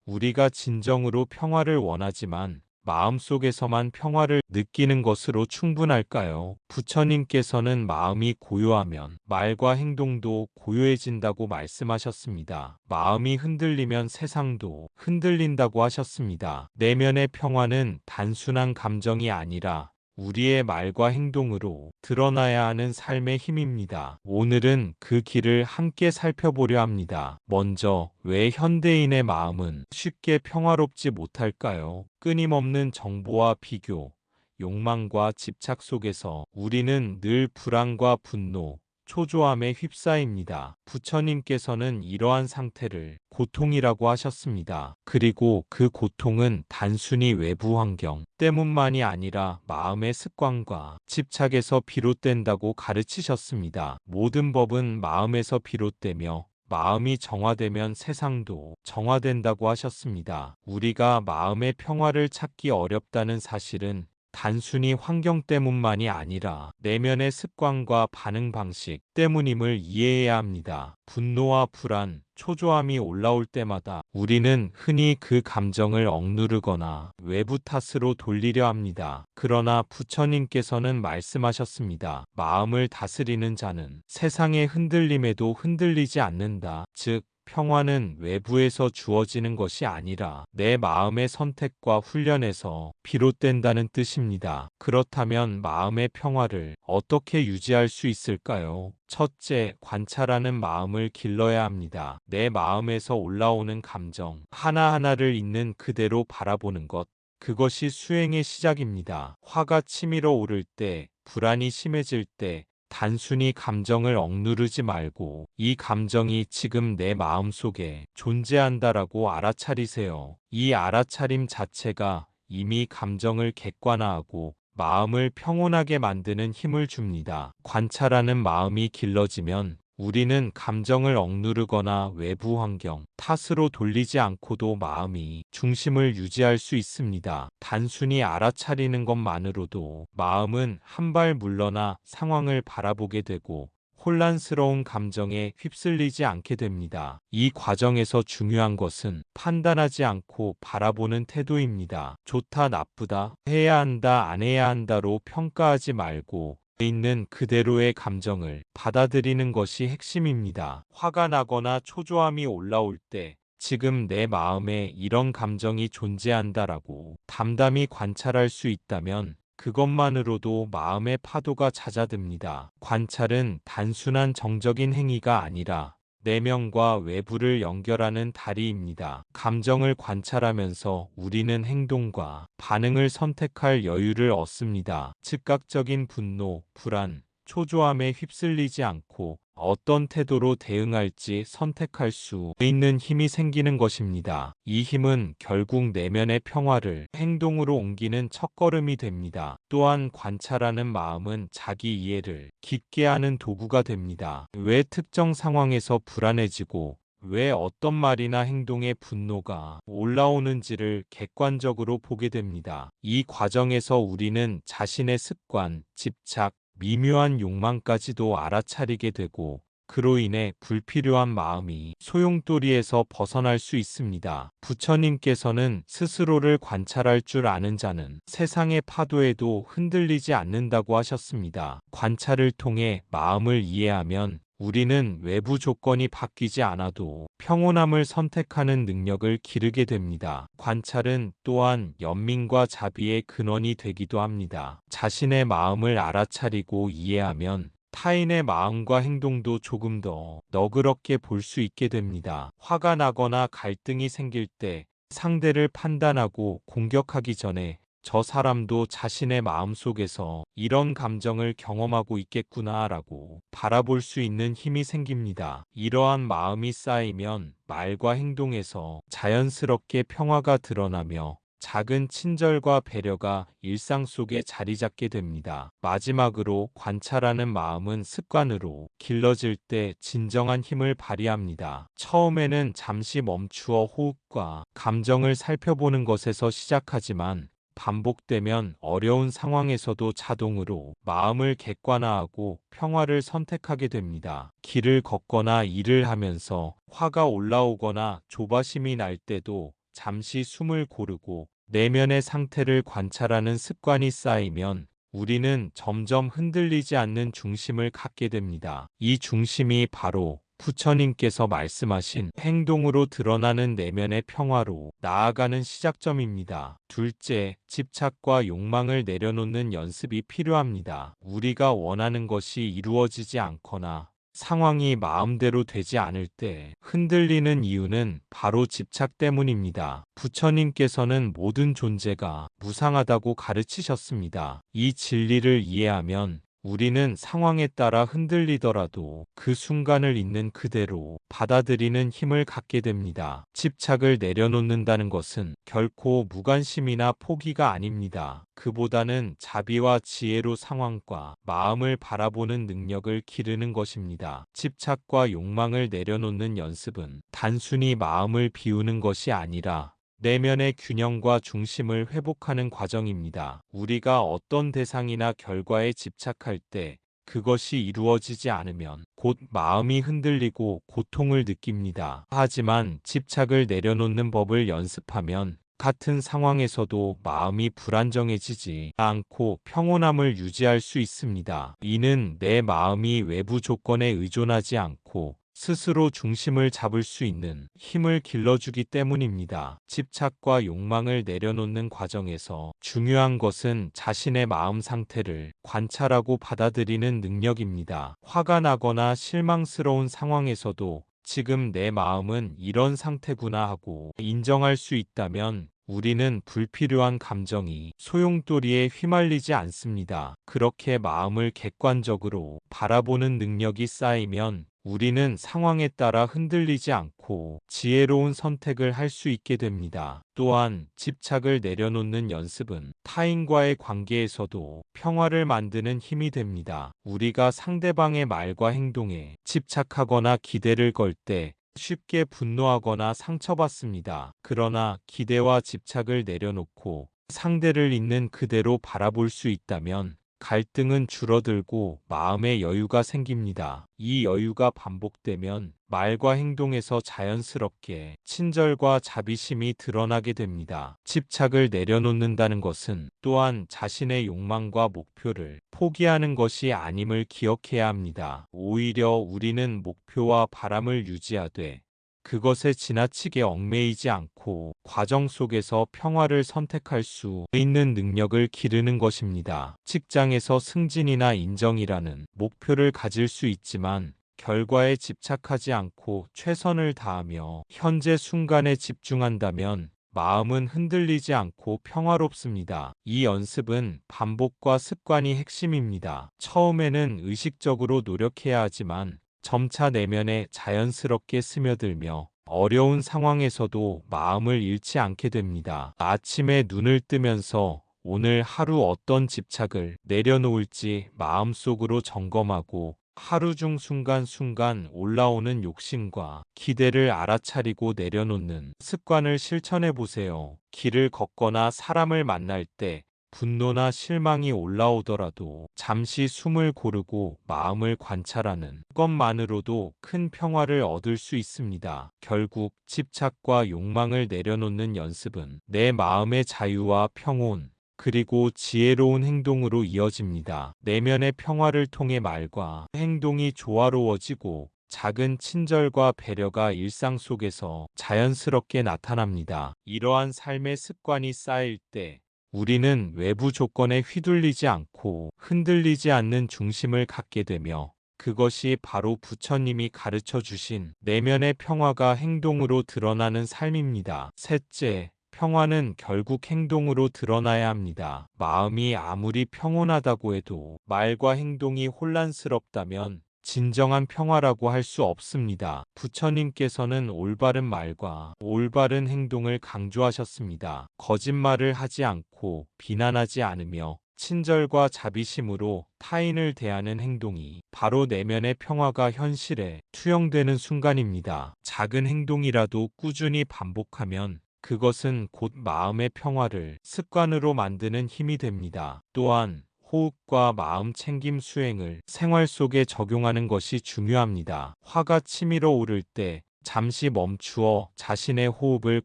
우리가 진정으로 평화를 원하지만 마음속에서만 평화를 느끼는 것으로 충분할까요? 부처님께서는 마음이 고요하면 말과 행동도 고요해진다고 말씀하셨습니다. 마음이 흔들리면 세상도 흔들린다고 하셨습니다. 내면의 평화는 단순한 감정이 아니라 우리의 말과 행동으로 드러나야 하는 삶의 힘입니다. 오늘은 그 길을 함께 살펴보려 합니다. 먼저, 왜 현대인의 마음은 쉽게 평화롭지 못할까요? 끊임없는 정보와 비교, 욕망과 집착 속에서 우리는 늘 불안과 분노, 초조함에 휩싸입니다. 부처님께서는 이러한 상태를 고통이라고 하셨습니다. 그리고 그 고통은 단순히 외부 환경 때문만이 아니라 마음의 습관과 집착에서 비롯된다고 가르치셨습니다. 모든 법은 마음에서 비롯되며 마음이 정화되면 세상도 정화된다고 하셨습니다. 우리가 마음의 평화를 찾기 어렵다는 사실은 단순히 환경 때문만이 아니라 내면의 습관과 반응 방식 때문임을 이해해야 합니다. 분노와 불안, 초조함이 올라올 때마다 우리는 흔히 그 감정을 억누르거나 외부 탓으로 돌리려 합니다. 그러나 부처님께서는 말씀하셨습니다. 마음을 다스리는 자는 세상의 흔들림에도 흔들리지 않는다. 즉, 평화는 외부에서 주어지는 것이 아니라 내 마음의 선택과 훈련에서 비롯된다는 뜻입니다. 그렇다면 마음의 평화를 어떻게 유지할 수 있을까요? 첫째, 관찰하는 마음을 길러야 합니다. 내 마음에서 올라오는 감정 하나하나를 있는 그대로 바라보는 것. 그것이 수행의 시작입니다. 화가 치밀어 오를 때, 불안이 심해질 때, 단순히 감정을 억누르지 말고 이 감정이 지금 내 마음속에 존재한다라고 알아차리세요. 이 알아차림 자체가 이미 감정을 객관화하고 마음을 평온하게 만드는 힘을 줍니다. 관찰하는 마음이 길러지면 우리는 감정을 억누르거나 외부 환경, 탓으로 돌리지 않고도 마음이 중심을 유지할 수 있습니다. 단순히 알아차리는 것만으로도 마음은 한 발 물러나 상황을 바라보게 되고 혼란스러운 감정에 휩쓸리지 않게 됩니다. 이 과정에서 중요한 것은 판단하지 않고 바라보는 태도입니다. 좋다, 나쁘다, 해야 한다, 안 해야 한다로 평가하지 말고 있는 그대로의 감정을 받아들이는 것이 핵심입니다. 화가 나거나 초조함이 올라올 때 지금 내 마음에 이런 감정이 존재한다라고 담담히 관찰할 수 있다면 그것만으로도 마음의 파도가 잦아듭니다. 관찰은 단순한 정적인 행위가 아니라 내면과 외부를 연결하는 다리입니다. 감정을 관찰하면서 우리는 행동과 반응을 선택할 여유를 얻습니다. 즉각적인 분노, 불안, 초조함에 휩쓸리지 않고 어떤 태도로 대응할지 선택할 수 있는 힘이 생기는 것입니다. 이 힘은 결국 내면의 평화를 행동으로 옮기는 첫걸음이 됩니다. 또한 관찰하는 마음은 자기 이해를 깊게 하는 도구가 됩니다. 왜 특정 상황에서 불안해지고 왜 어떤 말이나 행동에 분노가 올라오는지를 객관적으로 보게 됩니다. 이 과정에서 우리는 자신의 습관, 집착, 미묘한 욕망까지도 알아차리게 되고 그로 인해 불필요한 마음이 소용돌이에서 벗어날 수 있습니다. 부처님께서는 스스로를 관찰할 줄 아는 자는 세상의 파도에도 흔들리지 않는다고 하셨습니다. 관찰을 통해 마음을 이해하면 우리는 외부 조건이 바뀌지 않아도 평온함을 선택하는 능력을 기르게 됩니다. 관찰은 또한 연민과 자비의 근원이 되기도 합니다. 자신의 마음을 알아차리고 이해하면 타인의 마음과 행동도 조금 더 너그럽게 볼 수 있게 됩니다. 화가 나거나 갈등이 생길 때 상대를 판단하고 공격하기 전에 저 사람도 자신의 마음속에서 이런 감정을 경험하고 있겠구나라고 바라볼 수 있는 힘이 생깁니다. 이러한 마음이 쌓이면 말과 행동에서 자연스럽게 평화가 드러나며 작은 친절과 배려가 일상 속에 자리 잡게 됩니다. 마지막으로 관찰하는 마음은 습관으로 길러질 때 진정한 힘을 발휘합니다. 처음에는 잠시 멈추어 호흡과 감정을 살펴보는 것에서 시작하지만 반복되면 어려운 상황에서도 자동으로 마음을 객관화하고 평화를 선택하게 됩니다. 길을 걷거나 일을 하면서 화가 올라오거나 조바심이 날 때도 잠시 숨을 고르고 내면의 상태를 관찰하는 습관이 쌓이면 우리는 점점 흔들리지 않는 중심을 갖게 됩니다. 이 중심이 바로 부처님께서 말씀하신 행동으로 드러나는 내면의 평화로 나아가는 시작점입니다. 둘째, 집착과 욕망을 내려놓는 연습이 필요합니다. 우리가 원하는 것이 이루어지지 않거나 상황이 마음대로 되지 않을 때 흔들리는 이유는 바로 집착 때문입니다. 부처님께서는 모든 존재가 무상하다고 가르치셨습니다. 이 진리를 이해하면 우리는 상황에 따라 흔들리더라도 그 순간을 있는 그대로 받아들이는 힘을 갖게 됩니다. 집착을 내려놓는다는 것은 결코 무관심이나 포기가 아닙니다. 그보다는 자비와 지혜로 상황과 마음을 바라보는 능력을 기르는 것입니다. 집착과 욕망을 내려놓는 연습은 단순히 마음을 비우는 것이 아니라 내면의 균형과 중심을 회복하는 과정입니다. 우리가 어떤 대상이나 결과에 집착할 때 그것이 이루어지지 않으면 곧 마음이 흔들리고 고통을 느낍니다. 하지만 집착을 내려놓는 법을 연습하면 같은 상황에서도 마음이 불안정해지지 않고 평온함을 유지할 수 있습니다. 이는 내 마음이 외부 조건에 의존하지 않고 스스로 중심을 잡을 수 있는 힘을 길러주기 때문입니다. 집착과 욕망을 내려놓는 과정에서 중요한 것은 자신의 마음 상태를 관찰하고 받아들이는 능력입니다. 화가 나거나 실망스러운 상황에서도 지금 내 마음은 이런 상태구나 하고 인정할 수 있다면 우리는 불필요한 감정이 소용돌이에 휘말리지 않습니다. 그렇게 마음을 객관적으로 바라보는 능력이 쌓이면 우리는 상황에 따라 흔들리지 않고 지혜로운 선택을 할 수 있게 됩니다. 또한 집착을 내려놓는 연습은 타인과의 관계에서도 평화를 만드는 힘이 됩니다. 우리가 상대방의 말과 행동에 집착하거나 기대를 걸 때 쉽게 분노하거나 상처받습니다. 그러나 기대와 집착을 내려놓고 상대를 있는 그대로 바라볼 수 있다면 갈등은 줄어들고 마음의 여유가 생깁니다. 이 여유가 반복되면 말과 행동에서 자연스럽게 친절과 자비심이 드러나게 됩니다. 집착을 내려놓는다는 것은 또한 자신의 욕망과 목표를 포기하는 것이 아님을 기억해야 합니다. 오히려 우리는 목표와 바람을 유지하되 그것에 지나치게 얽매이지 않고 과정 속에서 평화를 선택할 수 있는 능력을 기르는 것입니다. 직장에서 승진이나 인정이라는 목표를 가질 수 있지만 결과에 집착하지 않고 최선을 다하며 현재 순간에 집중한다면 마음은 흔들리지 않고 평화롭습니다. 이 연습은 반복과 습관이 핵심입니다. 처음에는 의식적으로 노력해야 하지만 점차 내면에 자연스럽게 스며들며 어려운 상황에서도 마음을 잃지 않게 됩니다. 아침에 눈을 뜨면서 오늘 하루 어떤 집착을 내려놓을지 마음속으로 점검하고 하루 중 순간순간 올라오는 욕심과 기대를 알아차리고 내려놓는 습관을 실천해 보세요. 길을 걷거나 사람을 만날 때 분노나 실망이 올라오더라도 잠시 숨을 고르고 마음을 관찰하는 것만으로도 큰 평화를 얻을 수 있습니다. 결국 집착과 욕망을 내려놓는 연습은 내 마음의 자유와 평온, 그리고 지혜로운 행동으로 이어집니다. 내면의 평화를 통해 말과 행동이 조화로워지고 작은 친절과 배려가 일상 속에서 자연스럽게 나타납니다. 이러한 삶의 습관이 쌓일 때 우리는 외부 조건에 휘둘리지 않고 흔들리지 않는 중심을 갖게 되며 그것이 바로 부처님이 가르쳐 주신 내면의 평화가 행동으로 드러나는 삶입니다. 셋째, 평화는 결국 행동으로 드러나야 합니다. 마음이 아무리 평온하다고 해도 말과 행동이 혼란스럽다면 진정한 평화라고 할 수 없습니다. 부처님께서는 올바른 말과 올바른 행동을 강조하셨습니다. 거짓말을 하지 않고 비난하지 않으며 친절과 자비심으로 타인을 대하는 행동이 바로 내면의 평화가 현실에 투영되는 순간입니다. 작은 행동이라도 꾸준히 반복하면 그것은 곧 마음의 평화를 습관으로 만드는 힘이 됩니다. 또한 호흡과 마음 챙김 수행을 생활 속에 적용하는 것이 중요합니다. 화가 치밀어 오를 때 잠시 멈추어 자신의 호흡을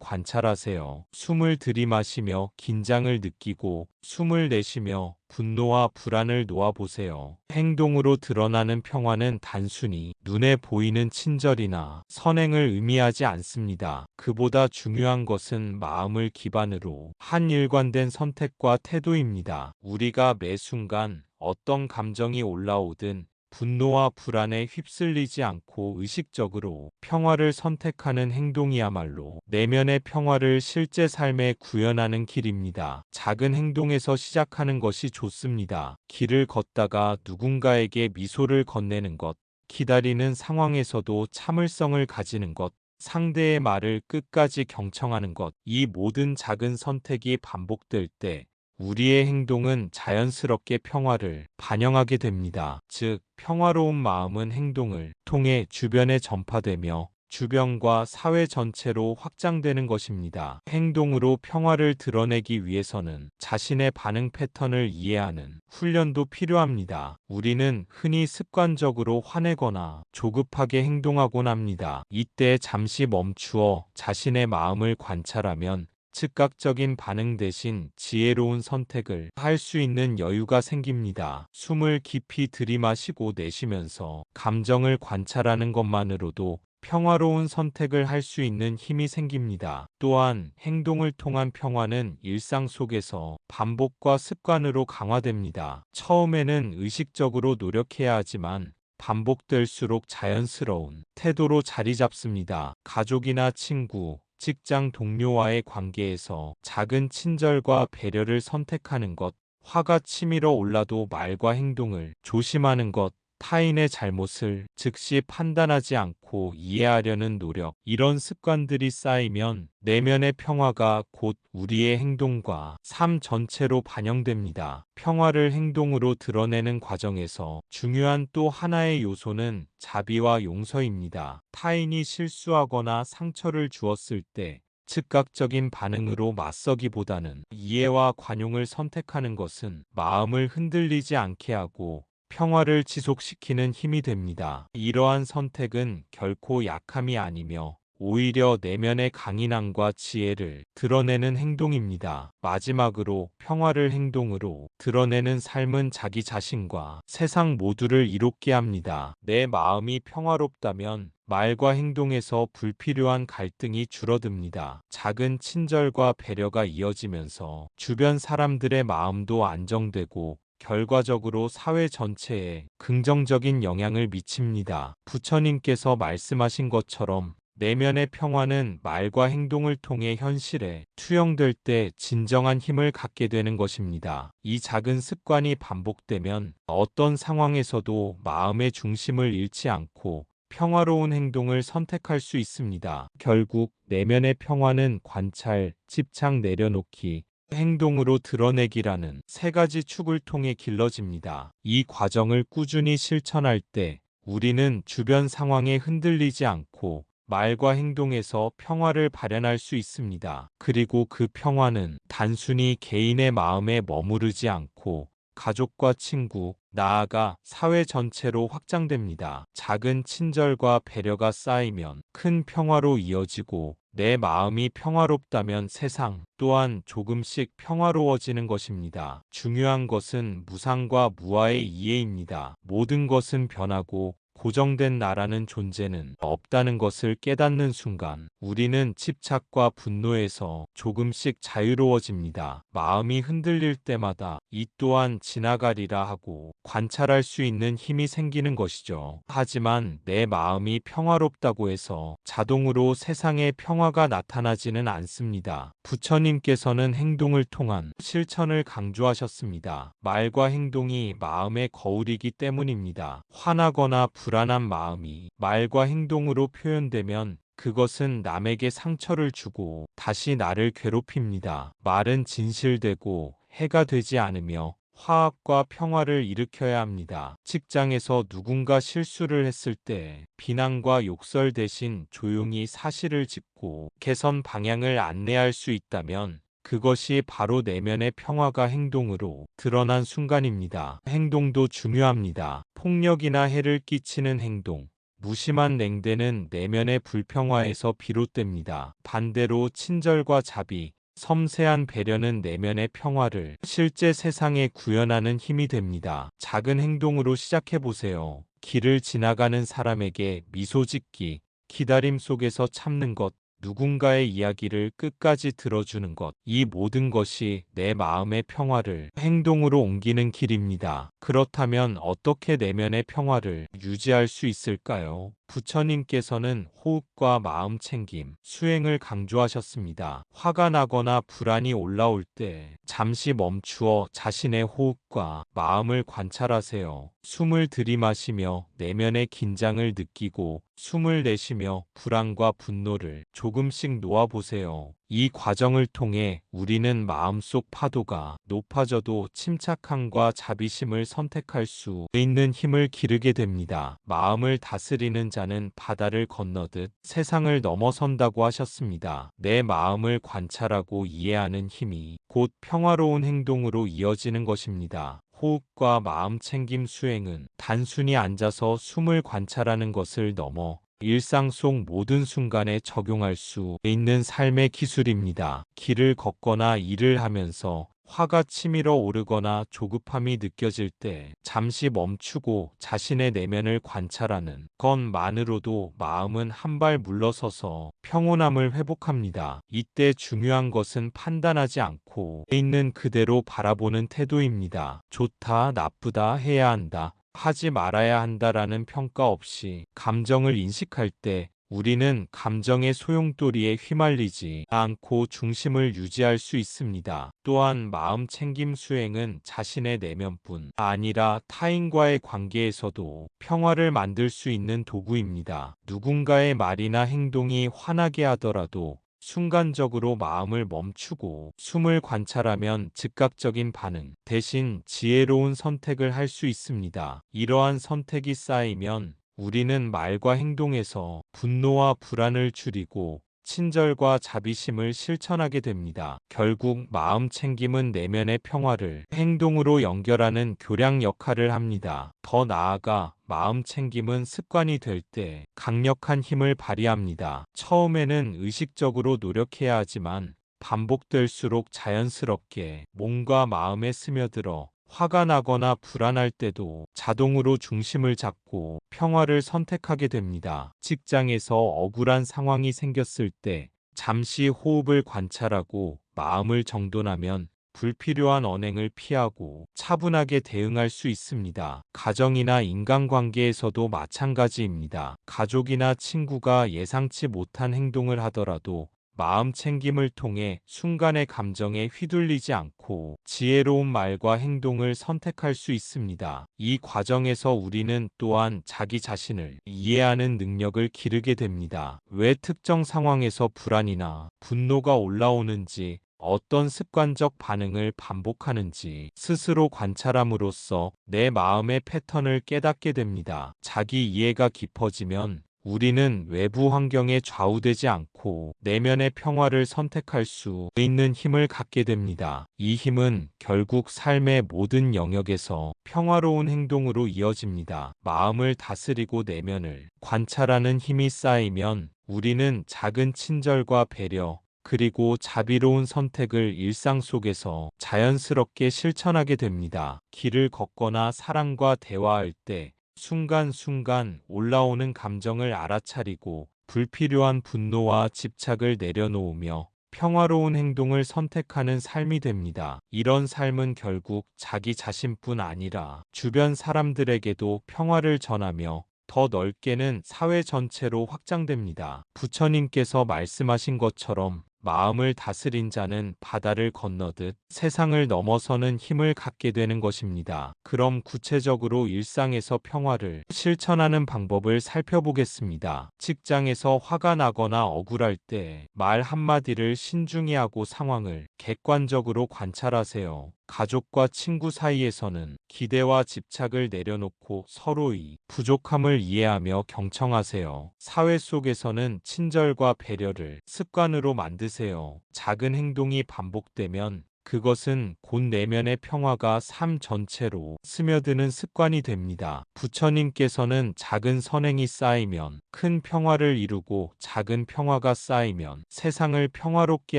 관찰하세요. 숨을 들이마시며 긴장을 느끼고 숨을 내쉬며 분노와 불안을 놓아보세요. 행동으로 드러나는 평화는 단순히 눈에 보이는 친절이나 선행을 의미하지 않습니다. 그보다 중요한 것은 마음을 기반으로 한 일관된 선택과 태도입니다. 우리가 매 순간 어떤 감정이 올라오든 분노와 불안에 휩쓸리지 않고 의식적으로 평화를 선택하는 행동이야말로 내면의 평화를 실제 삶에 구현하는 길입니다. 작은 행동에서 시작하는 것이 좋습니다. 길을 걷다가 누군가에게 미소를 건네는 것, 기다리는 상황에서도 참을성을 가지는 것, 상대의 말을 끝까지 경청하는 것, 이 모든 작은 선택이 반복될 때 우리의 행동은 자연스럽게 평화를 반영하게 됩니다. 즉, 평화로운 마음은 행동을 통해 주변에 전파되며 주변과 사회 전체로 확장되는 것입니다. 행동으로 평화를 드러내기 위해서는 자신의 반응 패턴을 이해하는 훈련도 필요합니다. 우리는 흔히 습관적으로 화내거나 조급하게 행동하곤 합니다. 이때 잠시 멈추어 자신의 마음을 관찰하면 즉각적인 반응 대신 지혜로운 선택을 할 수 있는 여유가 생깁니다. 숨을 깊이 들이마시고 내쉬면서 감정을 관찰하는 것만으로도 평화로운 선택을 할 수 있는 힘이 생깁니다. 또한 행동을 통한 평화는 일상 속에서 반복과 습관으로 강화됩니다. 처음에는 의식적으로 노력해야 하지만 반복될수록 자연스러운 태도로 자리 잡습니다. 가족이나 친구, 직장 동료와의 관계에서 작은 친절과 배려를 선택하는 것, 화가 치밀어 올라도 말과 행동을 조심하는 것, 타인의 잘못을 즉시 판단하지 않고 이해하려는 노력, 이런 습관들이 쌓이면 내면의 평화가 곧 우리의 행동과 삶 전체로 반영됩니다. 평화를 행동으로 드러내는 과정에서 중요한 또 하나의 요소는 자비와 용서입니다. 타인이 실수하거나 상처를 주었을 때 즉각적인 반응으로 맞서기보다는 이해와 관용을 선택하는 것은 마음을 흔들리지 않게 하고 평화를 지속시키는 힘이 됩니다. 이러한 선택은 결코 약함이 아니며 오히려 내면의 강인함과 지혜를 드러내는 행동입니다. 마지막으로 평화를 행동으로 드러내는 삶은 자기 자신과 세상 모두를 이롭게 합니다. 내 마음이 평화롭다면 말과 행동에서 불필요한 갈등이 줄어듭니다. 작은 친절과 배려가 이어지면서 주변 사람들의 마음도 안정되고 결과적으로 사회 전체에 긍정적인 영향을 미칩니다. 부처님께서 말씀하신 것처럼 내면의 평화는 말과 행동을 통해 현실에 투영될 때 진정한 힘을 갖게 되는 것입니다. 이 작은 습관이 반복되면 어떤 상황에서도 마음의 중심을 잃지 않고 평화로운 행동을 선택할 수 있습니다. 결국 내면의 평화는 관찰, 집착 내려놓기, 행동으로 드러내기라는 세 가지 축을 통해 길러집니다. 이 과정을 꾸준히 실천할 때 우리는 주변 상황에 흔들리지 않고 말과 행동에서 평화를 발현할 수 있습니다. 그리고 그 평화는 단순히 개인의 마음에 머무르지 않고 가족과 친구, 나아가 사회 전체로 확장됩니다. 작은 친절과 배려가 쌓이면 큰 평화로 이어지고 내 마음이 평화롭다면 세상 또한 조금씩 평화로워지는 것입니다. 중요한 것은 무상과 무아의 이해입니다. 모든 것은 변하고 고정된 나라는 존재는 없다는 것을 깨닫는 순간 우리는 집착과 분노에서 조금씩 자유로워집니다. 마음이 흔들릴 때마다 이 또한 지나가리라 하고 관찰할 수 있는 힘이 생기는 것이죠. 하지만 내 마음이 평화롭다고 해서 자동으로 세상에 평화가 나타나지는 않습니다. 부처님께서는 행동을 통한 실천을 강조하셨습니다. 말과 행동이 마음의 거울이기 때문입니다. 화나거나 불안한 마음이 말과 행동으로 표현되면 그것은 남에게 상처를 주고 다시 나를 괴롭힙니다. 말은 진실되고 해가 되지 않으며 화합과 평화를 일으켜야 합니다. 직장에서 누군가 실수를 했을 때 비난과 욕설 대신 조용히 사실을 짚고 개선 방향을 안내할 수 있다면 그것이 바로 내면의 평화가 행동으로 드러난 순간입니다. 행동도 중요합니다. 폭력이나 해를 끼치는 행동, 무심한 냉대는 내면의 불평화에서 비롯됩니다. 반대로 친절과 자비, 섬세한 배려는 내면의 평화를 실제 세상에 구현하는 힘이 됩니다. 작은 행동으로 시작해보세요. 길을 지나가는 사람에게 미소 짓기, 기다림 속에서 참는 것, 누군가의 이야기를 끝까지 들어주는 것, 이 모든 것이 내 마음의 평화를 행동으로 옮기는 길입니다. 그렇다면 어떻게 내면의 평화를 유지할 수 있을까요? 부처님께서는 호흡과 마음 챙김, 수행을 강조하셨습니다. 화가 나거나 불안이 올라올 때 잠시 멈추어 자신의 호흡과 마음을 관찰하세요. 숨을 들이마시며 내면의 긴장을 느끼고 숨을 내쉬며 불안과 분노를 조금씩 놓아보세요. 이 과정을 통해 우리는 마음속 파도가 높아져도 침착함과 자비심을 선택할 수 있는 힘을 기르게 됩니다. 마음을 다스리는 자는 바다를 건너듯 세상을 넘어선다고 하셨습니다. 내 마음을 관찰하고 이해하는 힘이 곧 평화로운 행동으로 이어지는 것입니다. 호흡과 마음 챙김 수행은 단순히 앉아서 숨을 관찰하는 것을 넘어 일상 속 모든 순간에 적용할 수 있는 삶의 기술입니다. 길을 걷거나 일을 하면서 화가 치밀어 오르거나 조급함이 느껴질 때 잠시 멈추고 자신의 내면을 관찰하는 것만으로도 마음은 한 발 물러서서 평온함을 회복합니다. 이때 중요한 것은 판단하지 않고 있는 그대로 바라보는 태도입니다. 좋다, 나쁘다, 해야 한다, 하지 말아야 한다라는 평가 없이 감정을 인식할 때 우리는 감정의 소용돌이에 휘말리지 않고 중심을 유지할 수 있습니다. 또한 마음 챙김 수행은 자신의 내면뿐 아니라 타인과의 관계에서도 평화를 만들 수 있는 도구입니다. 누군가의 말이나 행동이 화나게 하더라도 순간적으로 마음을 멈추고 숨을 관찰하면 즉각적인 반응 대신 지혜로운 선택을 할 수 있습니다. 이러한 선택이 쌓이면 우리는 말과 행동에서 분노와 불안을 줄이고 친절과 자비심을 실천하게 됩니다. 결국 마음 챙김은 내면의 평화를 행동으로 연결하는 교량 역할을 합니다. 더 나아가 마음 챙김은 습관이 될 때 강력한 힘을 발휘합니다. 처음에는 의식적으로 노력해야 하지만 반복될수록 자연스럽게 몸과 마음에 스며들어 화가 나거나 불안할 때도 자동으로 중심을 잡고 평화를 선택하게 됩니다. 직장에서 억울한 상황이 생겼을 때 잠시 호흡을 관찰하고 마음을 정돈하면 불필요한 언행을 피하고 차분하게 대응할 수 있습니다. 가정이나 인간관계에서도 마찬가지입니다. 가족이나 친구가 예상치 못한 행동을 하더라도 마음 챙김을 통해 순간의 감정에 휘둘리지 않고 지혜로운 말과 행동을 선택할 수 있습니다. 이 과정에서 우리는 또한 자기 자신을 이해하는 능력을 기르게 됩니다. 왜 특정 상황에서 불안이나 분노가 올라오는지, 어떤 습관적 반응을 반복하는지 스스로 관찰함으로써 내 마음의 패턴을 깨닫게 됩니다. 자기 이해가 깊어지면 우리는 외부 환경에 좌우되지 않고 내면의 평화를 선택할 수 있는 힘을 갖게 됩니다. 이 힘은 결국 삶의 모든 영역에서 평화로운 행동으로 이어집니다. 마음을 다스리고 내면을 관찰하는 힘이 쌓이면 우리는 작은 친절과 배려, 그리고 자비로운 선택을 일상 속에서 자연스럽게 실천하게 됩니다. 길을 걷거나 사람과 대화할 때 순간순간 올라오는 감정을 알아차리고 불필요한 분노와 집착을 내려놓으며 평화로운 행동을 선택하는 삶이 됩니다. 이런 삶은 결국 자기 자신뿐 아니라 주변 사람들에게도 평화를 전하며 더 넓게는 사회 전체로 확장됩니다. 부처님께서 말씀하신 것처럼 마음을 다스린 자는 바다를 건너듯 세상을 넘어서는 힘을 갖게 되는 것입니다. 그럼 구체적으로 일상에서 평화를 실천하는 방법을 살펴보겠습니다. 직장에서 화가 나거나 억울할 때 말 한마디를 신중히 하고 상황을 객관적으로 관찰하세요. 가족과 친구 사이에서는 기대와 집착을 내려놓고 서로의 부족함을 이해하며 경청하세요. 사회 속에서는 친절과 배려를 습관으로 만드세요. 작은 행동이 반복되면 그것은 곧 내면의 평화가 삶 전체로 스며드는 습관이 됩니다. 부처님께서는 작은 선행이 쌓이면 큰 평화를 이루고 작은 평화가 쌓이면 세상을 평화롭게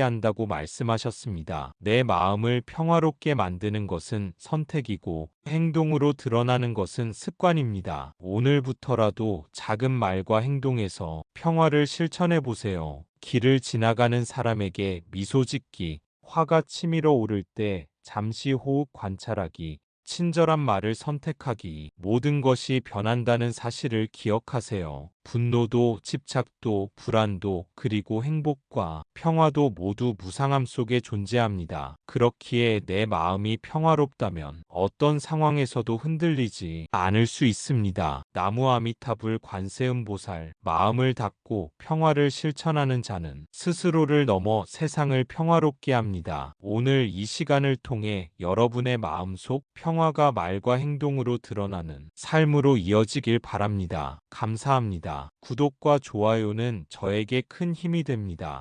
한다고 말씀하셨습니다. 내 마음을 평화롭게 만드는 것은 선택이고 행동으로 드러나는 것은 습관입니다. 오늘부터라도 작은 말과 행동에서 평화를 실천해 보세요. 길을 지나가는 사람에게 미소 짓기, 화가 치밀어 오를 때 잠시 호흡 관찰하기, 친절한 말을 선택하기, 모든 것이 변한다는 사실을 기억하세요. 분노도, 집착도, 불안도, 그리고 행복과 평화도 모두 무상함 속에 존재합니다. 그렇기에 내 마음이 평화롭다면 어떤 상황에서도 흔들리지 않을 수 있습니다. 나무 아미타불 관세음보살, 마음을 닫고 평화를 실천하는 자는 스스로를 넘어 세상을 평화롭게 합니다. 오늘 이 시간을 통해 여러분의 마음속 평화가 말과 행동으로 드러나는 삶으로 이어지길 바랍니다. 감사합니다. 구독과 좋아요는 저에게 큰 힘이 됩니다.